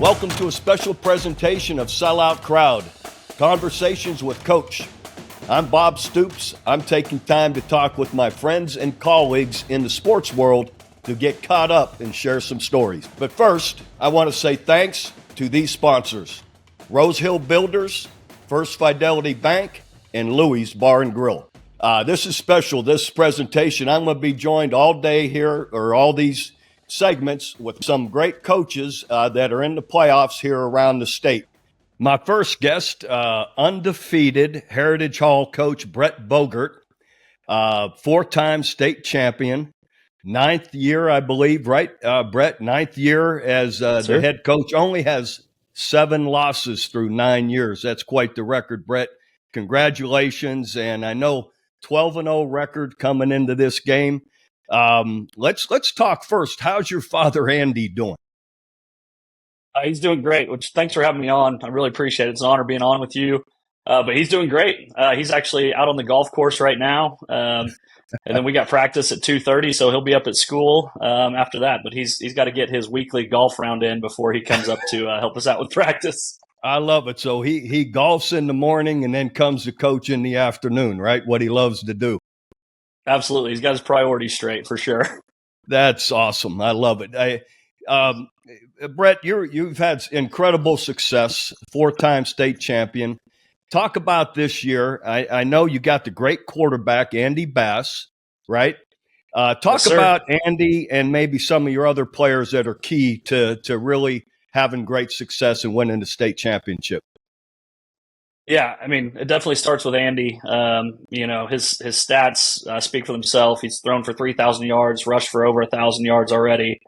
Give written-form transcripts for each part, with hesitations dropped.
Welcome to a special presentation of Sellout Crowd, Conversations with Coach. I'm Bob Stoops. I'm taking time to talk with my friends and colleagues in the sports world to get caught up and share some stories. But first, I want to say thanks to these sponsors: Rose Hill Builders, First Fidelity Bank, and Louie's Bar and Grill. This is special, this presentation. I'm going to be joined all day here, or all these segments, with some great coaches that are in the playoffs here around the state. My first guest, undefeated Heritage Hall coach Brett Bogert, four-time state champion, ninth year, I believe, right, Brett? Ninth year as the head coach. Only has 7 losses through 9 years. That's quite the record, Brett. Congratulations, and I know 12-0 record coming into this game. Let's talk first. How's your father, Andy, doing? He's doing great, which thanks for having me on. I really appreciate it. It's an honor being on with you. But he's doing great. He's actually out on the golf course right now. And then we got practice at 2:30, so he'll be up at school after that. But he's got to get his weekly golf round in before he comes up to help us out with practice. I love it. So he golfs in the morning and then comes to coach in the afternoon, right? What he loves to do. Absolutely. He's got his priorities straight for sure. That's awesome. I love it. Brett, you've had incredible success, 4-time state champion. Talk about this year. I know you got the great quarterback, Andy Bass, right? Talk about Andy and maybe some of your other players that are key to really having great success and winning the state championship. Yeah, I mean, it definitely starts with Andy. His stats speak for themselves. He's thrown for 3,000 yards, rushed for over 1,000 yards already,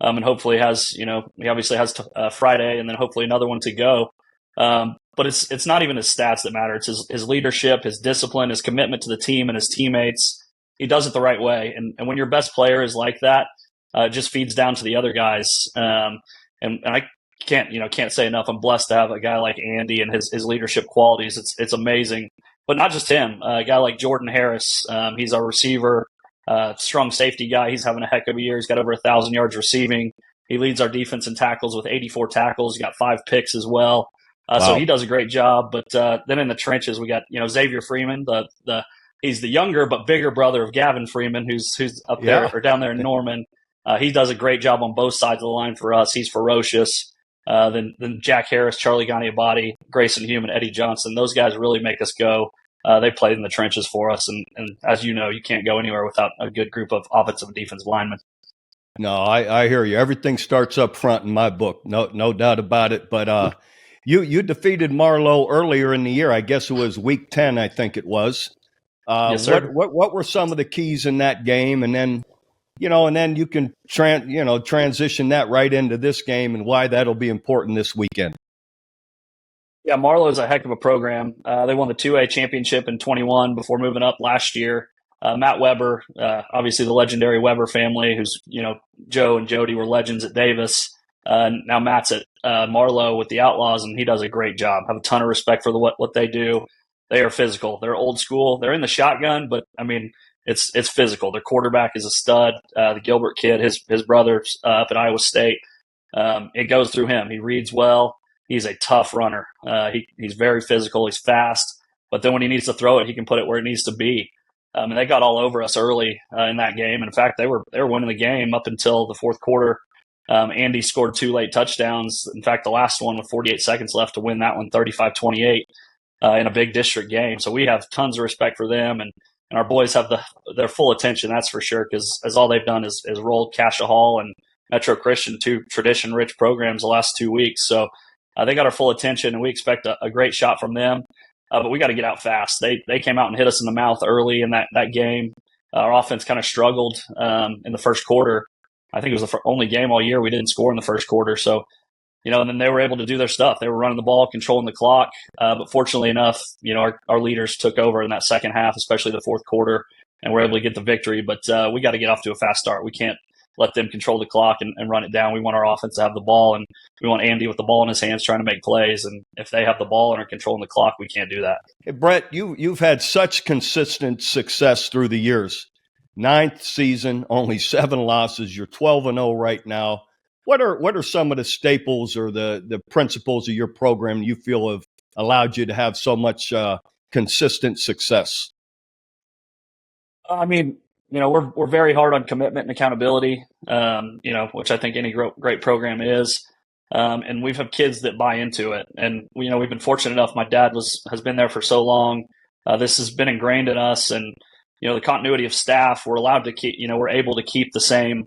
and hopefully he obviously has Friday and then hopefully another one to go. But it's not even his stats that matter. It's his leadership, his discipline, his commitment to the team and his teammates. He does it the right way. And when your best player is like that, it just feeds down to the other guys. And I can't say enough. I'm blessed to have a guy like Andy and his leadership qualities. It's amazing. But not just him. A guy like Jordan Harris. He's our receiver, strong safety guy. He's having a heck of a year. He's got over 1,000 yards receiving. He leads our defense in tackles with 84 tackles. He's got 5 picks as well. Wow. So he does a great job. But then in the trenches, we got Xavier Freeman. He's the younger but bigger brother of Gavin Freeman, who's up there or down there in Norman. He does a great job on both sides of the line for us. He's ferocious. Then Jack Harris, Charlie Ganiabati, Grayson Hume, and Eddie Johnson. Those guys really make us go. They played in the trenches for us. And as you know, you can't go anywhere without a good group of offensive and defensive linemen. No, I hear you. Everything starts up front in my book. No doubt about it. But you defeated Marlow earlier in the year. I guess it was week 10, I think it was. Yes, sir. What were some of the keys in that game? And then you can transition that right into this game and why that'll be important this weekend. Yeah, Marlow is a heck of a program. They won the 2A championship in 21 before moving up last year. Matt Weber, obviously the legendary Weber family, who's, Joe and Jody were legends at Davis. Now Matt's at Marlow with the Outlaws, and he does a great job. I have a ton of respect for what they do. They are physical. They're old school. They're in the shotgun, but, I mean, it's physical. Their quarterback is a stud. The Gilbert kid, his brother's up at Iowa State. It goes through him. He reads well. He's a tough runner. He's very physical. He's fast. But then when he needs to throw it, he can put it where it needs to be. And they got all over us early in that game. In fact, they were winning the game up until the fourth quarter. Andy scored 2 late touchdowns. In fact, the last one with 48 seconds left to win that one 35-28 in a big district game. So we have tons of respect for them. And our boys have their full attention, that's for sure, because as all they've done is rolled Cassia Hall and Metro Christian, 2 tradition-rich programs the last 2 weeks. So they got our full attention, and we expect a great shot from them. But we got to get out fast. They came out and hit us in the mouth early in that game. Our offense kind of struggled in the first quarter. I think it was the only game all year we didn't score in the first quarter. So, and then they were able to do their stuff. They were running the ball, controlling the clock. But fortunately enough, our leaders took over in that second half, especially the fourth quarter, and were able to get the victory. But we got to get off to a fast start. We can't let them control the clock and run it down. We want our offense to have the ball, and we want Andy with the ball in his hands trying to make plays. And if they have the ball and are controlling the clock, we can't do that. Hey, Brett, you've had such consistent success through the years. 9th season, only 7 losses. You're 12-0 right now. What are some of the staples or the principles of your program you feel have allowed you to have so much consistent success? I mean, we're very hard on commitment and accountability, which I think any great program is. And we've had kids that buy into it. And, we've been fortunate enough. My dad has been there for so long. This has been ingrained in us. And, the continuity of staff, we're allowed to keep, we're able to keep the same,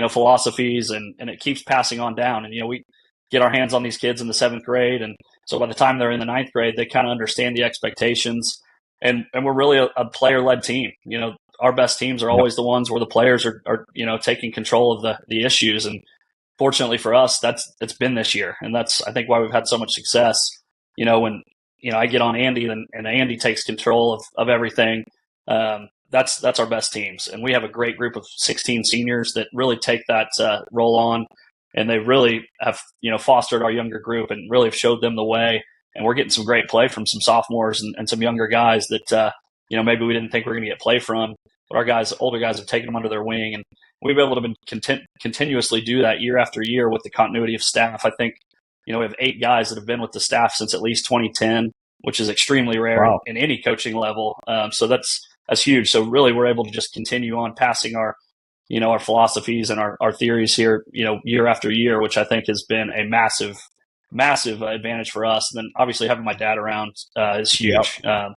philosophies and it keeps passing on down. And, we get our hands on these kids in the 7th grade. And so by the time they're in the 9th grade, they kind of understand the expectations. And we're really a player-led team. Our best teams are always the ones where the players are taking control of the issues. And fortunately for us, it's been this year. And that's, I think, why we've had so much success. When, I get on Andy and Andy takes control of everything. That's our best teams. And we have a great group of 16 seniors that really take that role on. And they really have, fostered our younger group and really have showed them the way. And we're getting some great play from some sophomores and some younger guys that, maybe we didn't think we were going to get play from. But our older guys have taken them under their wing. And we've been able to continuously do that year after year with the continuity of staff. I think, we have 8 guys that have been with the staff since at least 2010, which is extremely rare in any coaching level. So that's huge. So really we're able to just continue on passing our philosophies and our theories here, year after year, which I think has been a massive advantage for us. And then obviously having my dad around is huge. Yep.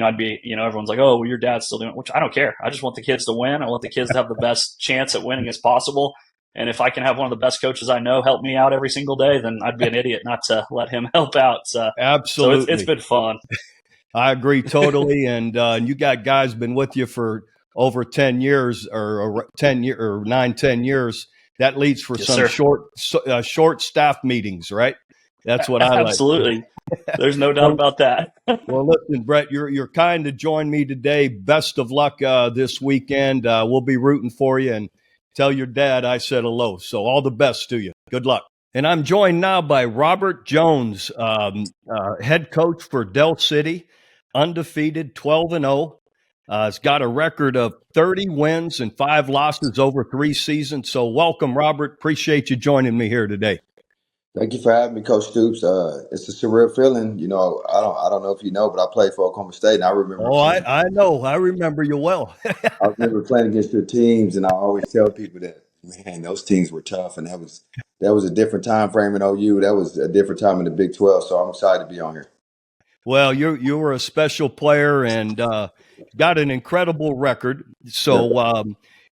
I'd be, everyone's like, oh, well, your dad's still doing it, which I don't care. I just want the kids to win. I want the kids to have the best chance at winning as possible. And if I can have one of the best coaches I know help me out every single day, then I'd be an idiot not to let him help out. Absolutely. So it's been fun. I agree totally. And you got guys been with you for over 10 years or 10 years. That leads for Yes, some sir. short staff meetings, right? That's what I like. Absolutely. There's no doubt about that. Well, listen, Brett, you're kind to join me today. Best of luck this weekend. We'll be rooting for you, and tell your dad I said hello. So all the best to you. Good luck. And I'm joined now by Robert Jones, head coach for Del City, undefeated, 12-0. Has got a record of 30 wins and 5 losses over 3 seasons. So welcome, Robert. Appreciate you joining me here today. Thank you for having me, Coach Stoops. It's a surreal feeling. I don't know if you know, but I played for Oklahoma State, and I remember. Oh, I know. I remember you well. I remember playing against your teams, and I always tell people that, man, those teams were tough, and that was a different time frame in OU. That was a different time in the Big 12. So I'm excited to be on here. Well, you were a special player and got an incredible record. So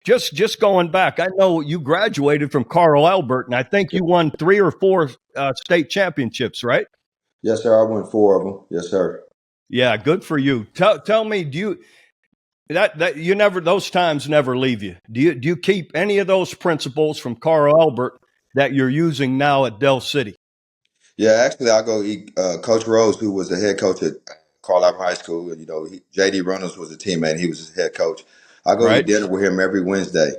just going back, I know you graduated from Carl Albert, and I think you won 3 or 4 state championships, right? Yes, sir. I won 4 of them. Yes, sir. Yeah, good for you. Tell me, do you that you never those times never leave you? Do you keep any of those principles from Carl Albert that you're using now at Del City? Yeah, actually, I go eat Coach Rose, who was the head coach at Carl Albert High School, and J.D. Reynolds was a teammate. And he was his head coach. I go eat dinner with him every Wednesday,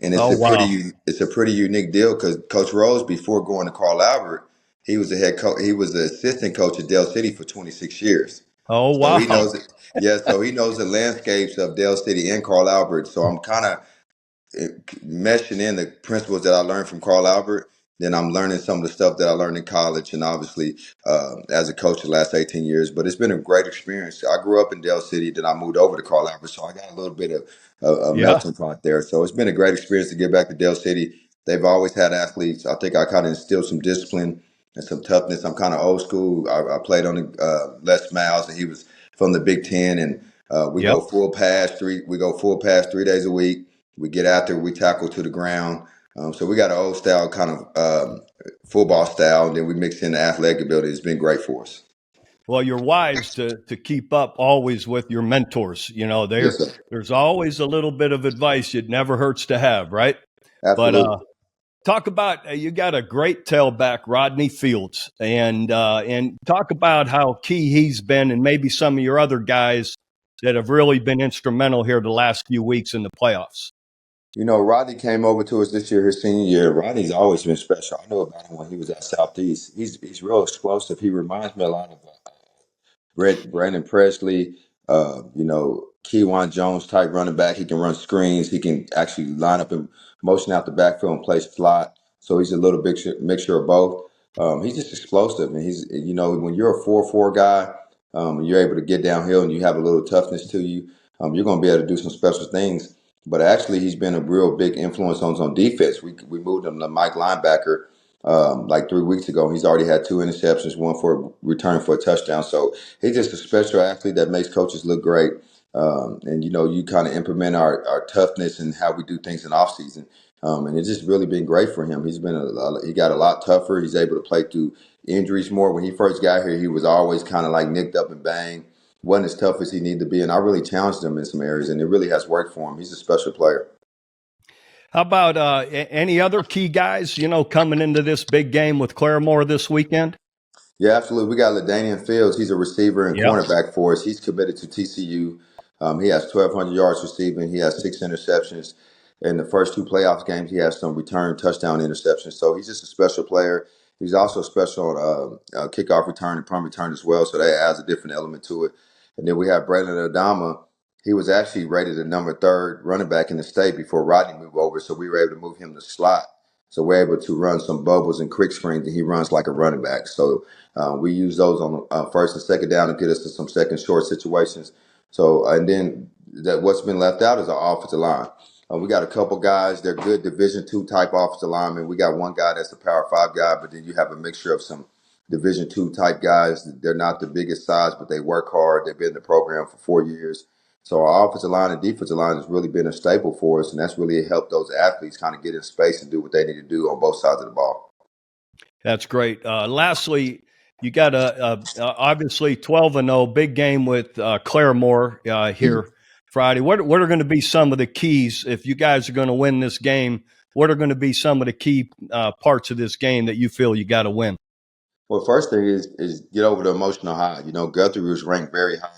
and it's a pretty unique deal because Coach Rose, before going to Carl Albert, he was the head coach. He was the assistant coach at Del City for 26 years. Oh wow! So he knows it. Yeah, so he knows the landscapes of Del City and Carl Albert. So I'm kind of meshing in the principles that I learned from Carl Albert. Then I'm learning some of the stuff that I learned in college and obviously as a coach the last 18 years. But it's been a great experience. I grew up in Del City, then I moved over to Carl Albert, so I got a little bit of a melting pot there. So it's been a great experience to get back to Del City. They've always had athletes. I think I kind of instilled some discipline and some toughness. I'm kind of old school. I played on the Les Miles, and he was from the Big Ten, and we go full pass 3 days a week. We get out there, we tackle to the ground. So we got an old style kind of football style, and then we mix in the athletic ability. It's been great for us. Well, you're wise to keep up always with your mentors. There's always a little bit of advice it never hurts to have, right? Absolutely. But talk about you got a great tailback, Rodney Fields, and talk about how key he's been, and maybe some of your other guys that have really been instrumental here the last few weeks in the playoffs. Rodney came over to us this year, his senior year. Rodney's always been special. I know about him when he was at Southeast. He's real explosive. He reminds me a lot of Brandon Presley, Keywan Jones type running back. He can run screens. He can actually line up and motion out the backfield and play slot. So he's a little mixture of both. He's just explosive, and he's when you're a 4-4 guy, and you're able to get downhill and you have a little toughness to you, you're going to be able to do some special things. But actually, he's been a real big influence on defense. We moved him to Mike linebacker like 3 weeks ago. He's already had 2 interceptions, one for a return for a touchdown. So he's just a special athlete that makes coaches look great. And you kind of implement our toughness and how we do things in off season. And it's just really been great for him. He got a lot tougher. He's able to play through injuries more. When he first got here, he was always kind of like nicked up and banged. Wasn't as tough as he needed to be. And I really challenged him in some areas, and it really has worked for him. He's a special player. How about any other key guys, coming into this big game with Claremore this weekend? Yeah, absolutely. We got LaDainian Fields. He's a receiver and Yep. cornerback for us. He's committed to TCU. He has 1,200 yards receiving. He has 6 interceptions. In the first 2 playoffs games, he has some return touchdown interceptions. So he's just a special player. He's also special on kickoff return and punt return as well. So that adds a different element to it. And then we have Brandon Adama. He was actually rated the number 3rd running back in the state before Rodney moved over. So we were able to move him to slot. So we're able to run some bubbles and quick screens, and he runs like a running back. So we use those on first and second down to get us to some second short situations. So, and then what's been left out is our offensive line. We got a couple guys. They're good Division II type offensive linemen. We got one guy that's a Power 5 guy, but then you have a mixture of some Division II type guys. They're not the biggest size, but they work hard. They've been in the program for 4 years. So our offensive line and defensive line has really been a staple for us, and that's really helped those athletes kind of get in space and do what they need to do on both sides of the ball. That's great. Lastly, you got obviously 12-0 big game with Claremore here Friday. What are going to be some of the keys if you guys are going to win this game? What are going to be some of the key parts of this game that you feel you got to win? Well, first thing is get over the emotional high. Guthrie was ranked very high.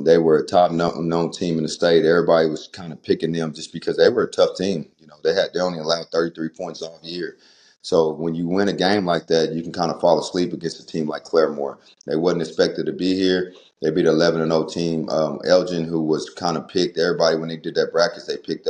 They were a top known team in the state. Everybody was kind of picking them just because they were a tough team. They only allowed 33 points all year. So when you win a game like that, you can kind of fall asleep against a team like Claremore. They wasn't expected to be here. They beat an 11-0 team. Elgin, who was kind of picked, everybody when they did that brackets, they picked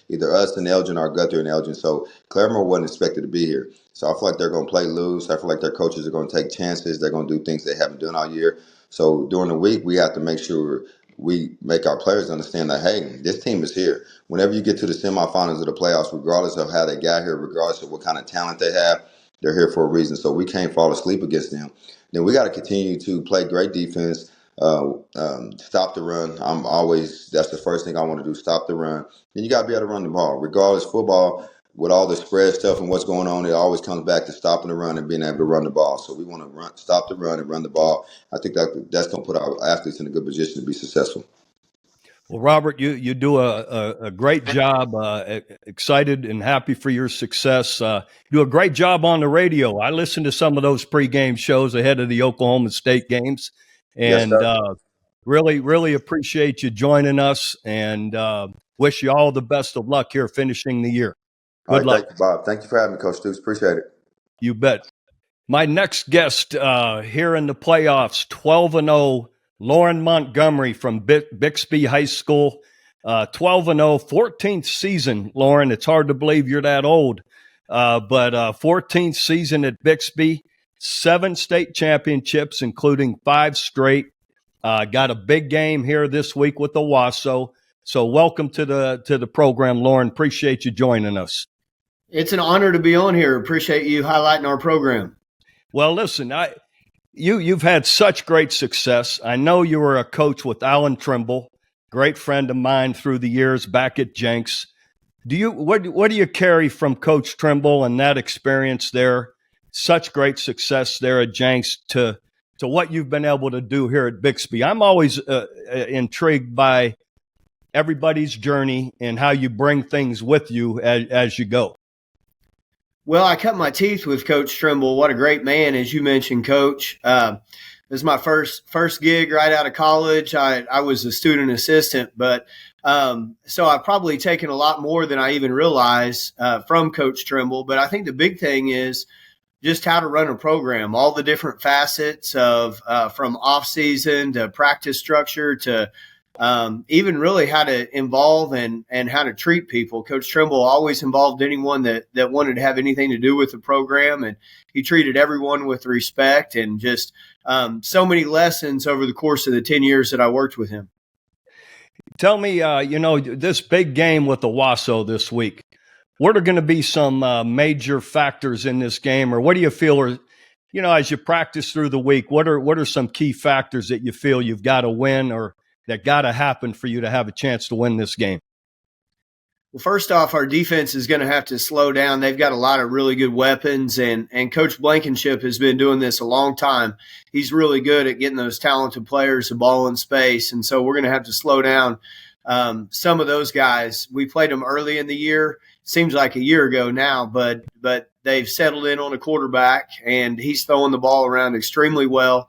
either us and Elgin or Guthrie and Elgin. So Claremore wasn't expected to be here. So I feel like they're going to play loose. I feel like their coaches are going to take chances. They're going to do things they haven't done all year. So during the week, we have to make sure we make our players understand that, hey, this team is here. Whenever you get to the semifinals of the playoffs, regardless of how they got here, regardless of what kind of talent they have, they're here for a reason. So we can't fall asleep against them. Then we got to continue to play great defense, stop the run. That's the first thing I want to do, stop the run. Then you got to be able to run the ball. Regardless, football, with all the spread stuff and what's going on, it always comes back to stopping the run and being able to run the ball. So we want to stop the run and run the ball. I think that's going to put our athletes in a good position to be successful. Well, Robert, you do a great job. Excited and happy for your success. You do a great job on the radio. I listened to some of those pregame shows ahead of the Oklahoma State games, and really, really appreciate you joining us. And wish you all the best of luck here finishing the year. Good luck. Thank you, Bob. Thank you for having me, Coach Stoops. Appreciate it. You bet. My next guest here in the playoffs, 12-0. Loren Montgomery from Bixby High School, 12-0, 14th season. Loren, it's hard to believe you're that old, but 14th season at Bixby, 7 state championships, including 5 straight. Got a big game here this week with Owasso. So welcome to the program, Loren. Appreciate you joining us. It's an honor to be on here. Appreciate you highlighting our program. Well, listen, You've had such great success. I know you were a coach with Alan Trimble, great friend of mine through the years back at Jenks. What do you carry from Coach Trimble and that experience there? Such great success there at Jenks to what you've been able to do here at Bixby. I'm always intrigued by everybody's journey and how you bring things with you as you go. Well, I cut my teeth with Coach Trimble. What a great man, as you mentioned, Coach. This is my first gig right out of college. I was a student assistant, but so I've probably taken a lot more than I even realized from Coach Trimble. But I think the big thing is just how to run a program, all the different facets of from off season to practice structure to even really how to involve and how to treat people. Coach Trimble always involved anyone that wanted to have anything to do with the program, and he treated everyone with respect and just so many lessons over the course of the 10 years that I worked with him. Tell me, this big game with Owasso this week, what are going to be some major factors in this game, or what do you feel are, as you practice through the week, what are some key factors that you feel you've got to win or that got to happen for you to have a chance to win this game? Well, first off, our defense is going to have to slow down. They've got a lot of really good weapons, and Coach Blankenship has been doing this a long time. He's really good at getting those talented players the ball in space, and so we're going to have to slow down some of those guys. We played them early in the year. Seems like a year ago now, but they've settled in on a quarterback, and he's throwing the ball around extremely well.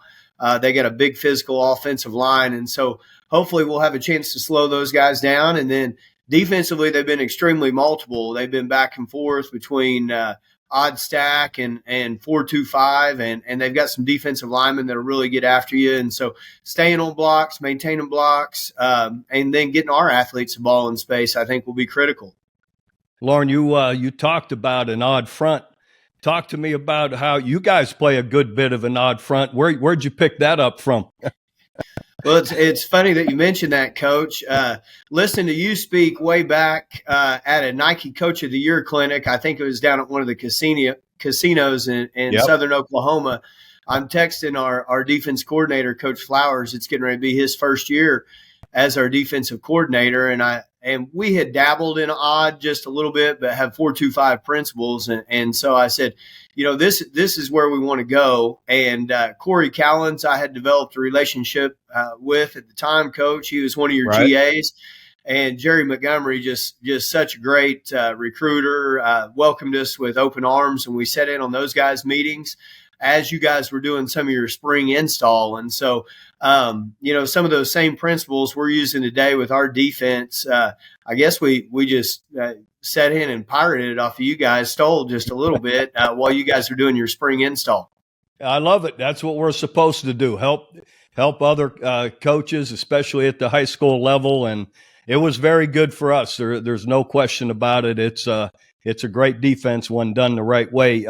They got a big physical offensive line, and so hopefully we'll have a chance to slow those guys down. And then defensively, they've been extremely multiple. They've been back and forth between odd stack and 4-2-5, and they've got some defensive linemen that will really get after you. And so staying on blocks, maintaining blocks, and then getting our athletes the ball in space, I think will be critical. Loren, you talked about an odd front. Talk to me about how you guys play a good bit of an odd front. Where'd you pick that up from? Well, it's funny that you mentioned that, Coach. Listening to you speak way back at a Nike Coach of the Year clinic, I think it was down at one of the casinos in southern Oklahoma. I'm texting our defense coordinator, Coach Flowers. It's getting ready to be his first year as our defensive coordinator, and we had dabbled in odd just a little bit, but have 4-2-5 principles. And so I said, this is where we want to go. And Corey Cowlins, I had developed a relationship with at the time, Coach. He was one of your GAs. And Jerry Montgomery, just such a great recruiter, welcomed us with open arms. And we sat in on those guys' meetings as you guys were doing some of your spring install. And so, some of those same principles we're using today with our defense. I guess we just set in and pirated it off of you guys, stole just a little bit while you guys are doing your spring install. I love it. That's what we're supposed to do. Help other coaches, especially at the high school level. And it was very good for us. There's no question about it. It's a great defense when done the right way.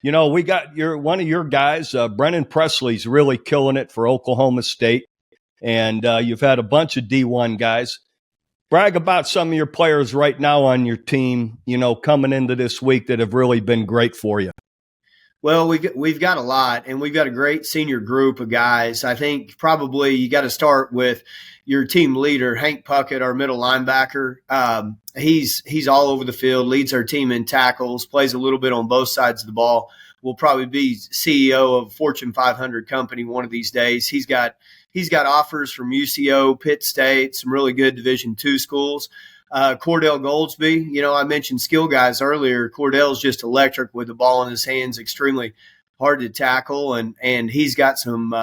We got one of your guys, Brennan Presley's really killing it for Oklahoma State. And you've had a bunch of D1 guys. Brag about some of your players right now on your team, coming into this week that have really been great for you. Well, we've got a lot, and we've got a great senior group of guys. I think probably you got to start with your team leader, Hank Puckett, our middle linebacker. He's all over the field, leads our team in tackles, plays a little bit on both sides of the ball. Will probably be CEO of a Fortune 500 company one of these days. He's got offers from UCO, Pitt State, some really good Division II schools. Cordell Goldsby, I mentioned skill guys earlier. Cordell's just electric with the ball in his hands, extremely hard to tackle, and he's got some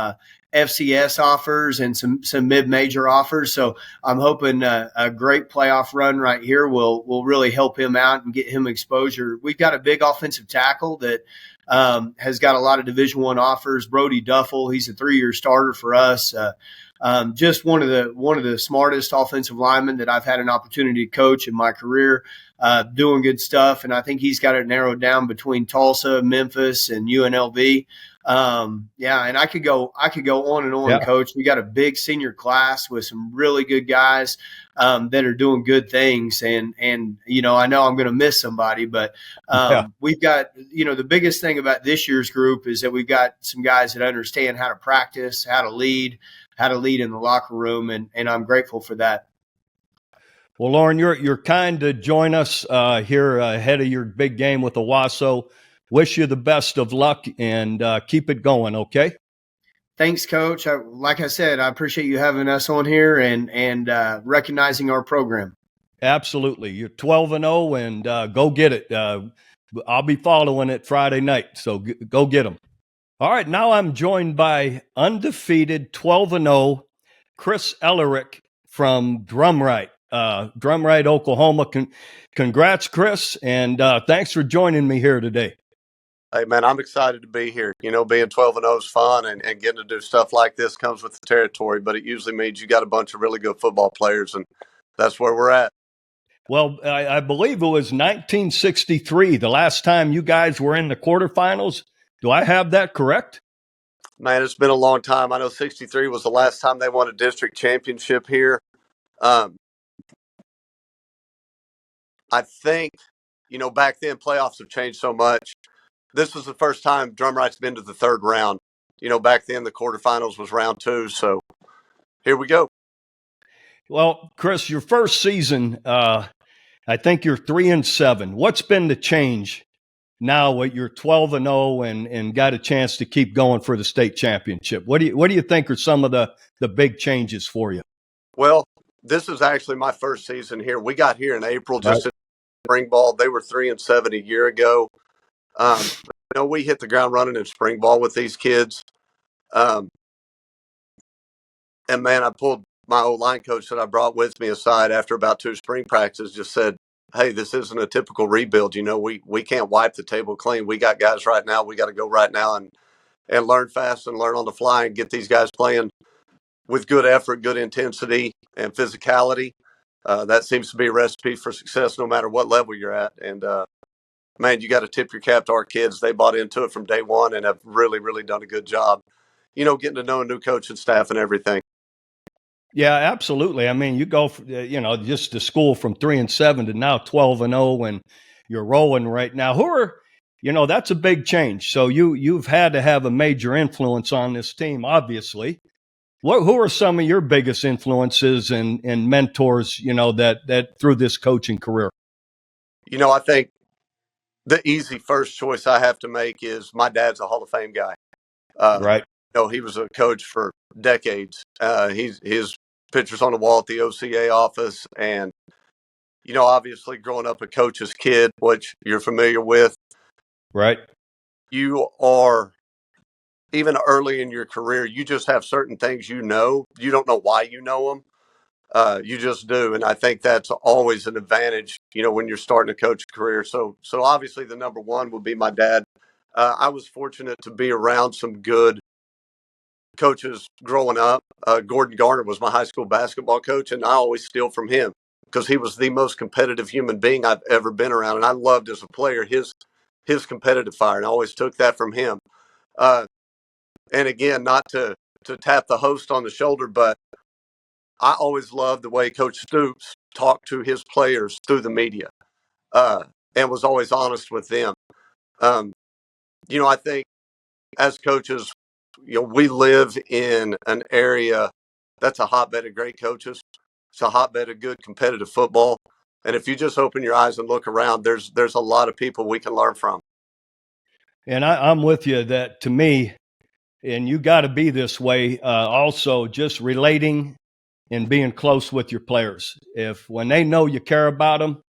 FCS offers and some mid-major offers. So I'm hoping a great playoff run right here will really help him out and get him exposure. We've got a big offensive tackle that has got a lot of Division I offers. Brody Duffel, he's a 3-year starter for us. Just one of the smartest offensive linemen that I've had an opportunity to coach in my career, doing good stuff. And I think he's got it narrowed down between Tulsa, Memphis, and UNLV. And I could go on and on, Coach. We got a big senior class with some really good guys that are doing good things. And I know I'm going to miss somebody, but we've got, the biggest thing about this year's group is that we've got some guys that understand how to practice, how to lead in the locker room. And I'm grateful for that. Well, Loren, you're kind to join us here ahead of your big game with Owasso. Wish you the best of luck and keep it going, okay? Thanks, Coach. Like I said, I appreciate you having us on here and recognizing our program. Absolutely. You're 12-0 and go get it. I'll be following it Friday night, so go get them. All right, now I'm joined by undefeated 12-0 Kris Elerick from Drumright, Oklahoma. Congrats, Kris, and thanks for joining me here today. Hey, man, I'm excited to be here. Being 12-0 is fun, and getting to do stuff like this comes with the territory, but it usually means you got a bunch of really good football players, and that's where we're at. Well, I believe it was 1963, the last time you guys were in the quarterfinals. Do I have that correct? Man, it's been a long time. I know 63 was the last time they won a district championship here. Um, I think, back then playoffs have changed so much. This was the first time Drumright's been to the third round. Back then the quarterfinals was round 2, so here we go. Well, Kris, your first season, I think you're 3-7. What's been the change now that you're 12-0 and got a chance to keep going for the state championship? What do you think are some of the big changes for you? Well, this is actually my first season here. We got here in April, just in spring ball. They were 3-7 a year ago. We hit the ground running in spring ball with these kids. And man, I pulled my old line coach that I brought with me aside after about 2 spring practices, just said, hey, this isn't a typical rebuild. We can't wipe the table clean. We got guys right now. We got to go right now and learn fast and learn on the fly and get these guys playing with good effort, good intensity, and physicality. That seems to be a recipe for success no matter what level you're at. And, man, you got to tip your cap to our kids. They bought into it from day one and have really, really done a good job, getting to know a new coach and staff and everything. Yeah, absolutely. I mean, you go, just to school from 3-7 to now 12-0, and you're rolling right now. That's a big change. So you've had to have a major influence on this team, obviously. Who are some of your biggest influences and mentors, that through this coaching career? I think the easy first choice I have to make is my dad's a Hall of Fame guy. Right. He was a coach for decades. His pictures on the wall at the OCA office. And, obviously growing up a coach's kid, which you're familiar with. Right. You are, even early in your career, you just have certain things you don't know why you know them. You just do. And I think that's always an advantage, when you're starting a coaching career. So obviously the number one would be my dad. I was fortunate to be around some good coaches growing up. Gordon Garner was my high school basketball coach, and I always steal from him because he was the most competitive human being I've ever been around. And I loved as a player his competitive fire, and I always took that from him. And again, not to tap the host on the shoulder, but I always loved the way Coach Stoops talked to his players through the media, and was always honest with them. I think as coaches, we live in an area that's a hotbed of great coaches. It's a hotbed of good competitive football. And if you just open your eyes and look around, there's a lot of people we can learn from. And I'm with you that, to me, and you got to be this way, also just relating and being close with your players. When they know you care about them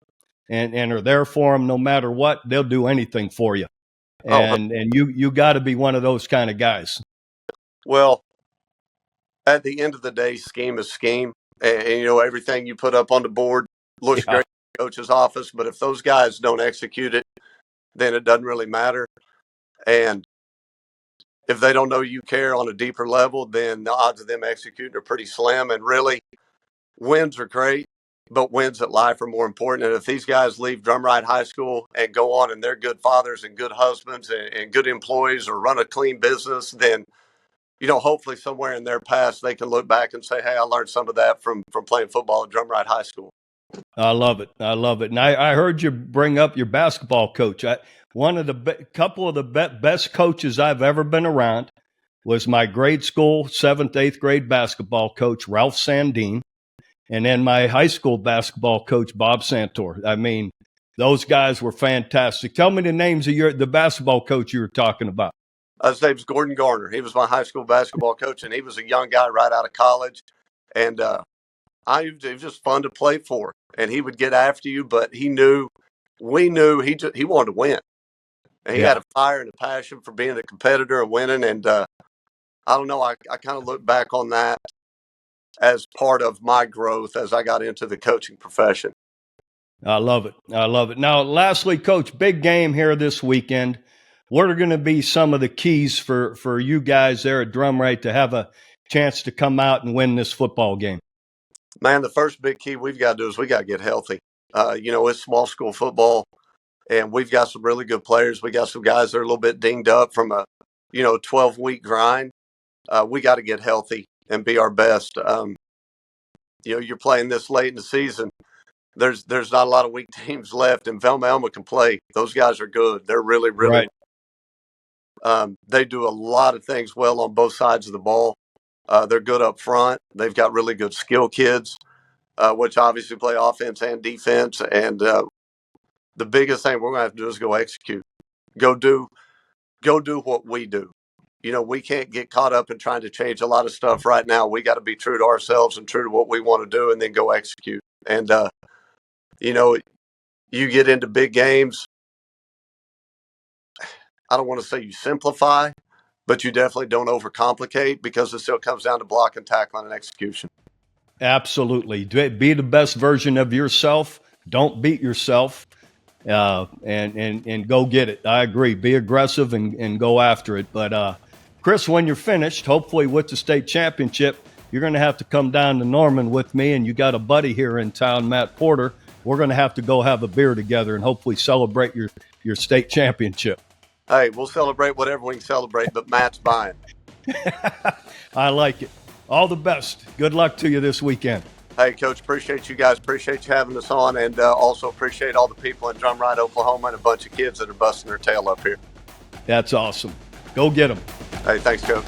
and are there for them no matter what, they'll do anything for you. And you got to be one of those kind of guys. Well, at the end of the day, scheme is scheme. And everything you put up on the board looks great in the coach's office. But if those guys don't execute it, then it doesn't really matter. And if they don't know you care on a deeper level, then the odds of them executing are pretty slim. And really, wins are great, but wins at life are more important. And if these guys leave Drumright High School and go on and they're good fathers and good husbands and good employees or run a clean business, then, hopefully somewhere in their past, they can look back and say, hey, I learned some of that from playing football at Drumright High School. I love it. I love it. And I heard you bring up your basketball coach. Couple of the best coaches I've ever been around was my grade school 7th, 8th grade basketball coach, Ralph Sandine, and then my high school basketball coach, Bob Santor. I mean, those guys were fantastic. Tell me the names of the basketball coach you were talking about. His name's Gordon Garner. He was my high school basketball coach, and he was a young guy right out of college. And it was just fun to play for. And he would get after you, but we knew he wanted to win. And he had a fire and a passion for being a competitor and winning. And I don't know, I kind of look back on that as part of my growth as I got into the coaching profession. I love it. I love it. Now, lastly, Coach, big game here this weekend. what are going to be some of the keys for you guys there at Drumright to have a chance to come out and win this football game? Man, the first big key we've got to do is we got to get healthy. It's small school football, and we've got some really good players. We got some guys that are a little bit dinged up from a 12-week grind. We got to get healthy and be our best. You're playing this late in the season. There's not a lot of weak teams left, and Velma-Alma can play. Those guys are good. They're really, really right. They do a lot of things well on both sides of the ball. They're good up front. They've got really good skill kids, which obviously play offense and defense. And the biggest thing we're going to have to do is go execute. Go do what we do. We can't get caught up in trying to change a lot of stuff right now. We got to be true to ourselves and true to what we want to do, and then go execute. And you get into big games. I don't want to say you simplify, but you definitely don't overcomplicate, because it still comes down to block and tackling and execution. Absolutely. Be the best version of yourself. Don't beat yourself, and go get it. I agree. Be aggressive and go after it. But Kris, when you're finished, hopefully with the state championship, you're going to have to come down to Norman with me, and you got a buddy here in town, Matt Porter. We're going to have to go have a beer together and hopefully celebrate your state championship. Hey, we'll celebrate whatever we can celebrate, but Matt's buying. I like it. All the best. Good luck to you this weekend. Hey, Coach, appreciate you guys. Appreciate you having us on, and also appreciate all the people in Drumright, Oklahoma, and a bunch of kids that are busting their tail up here. That's awesome. Go get them. Hey, thanks, Coach.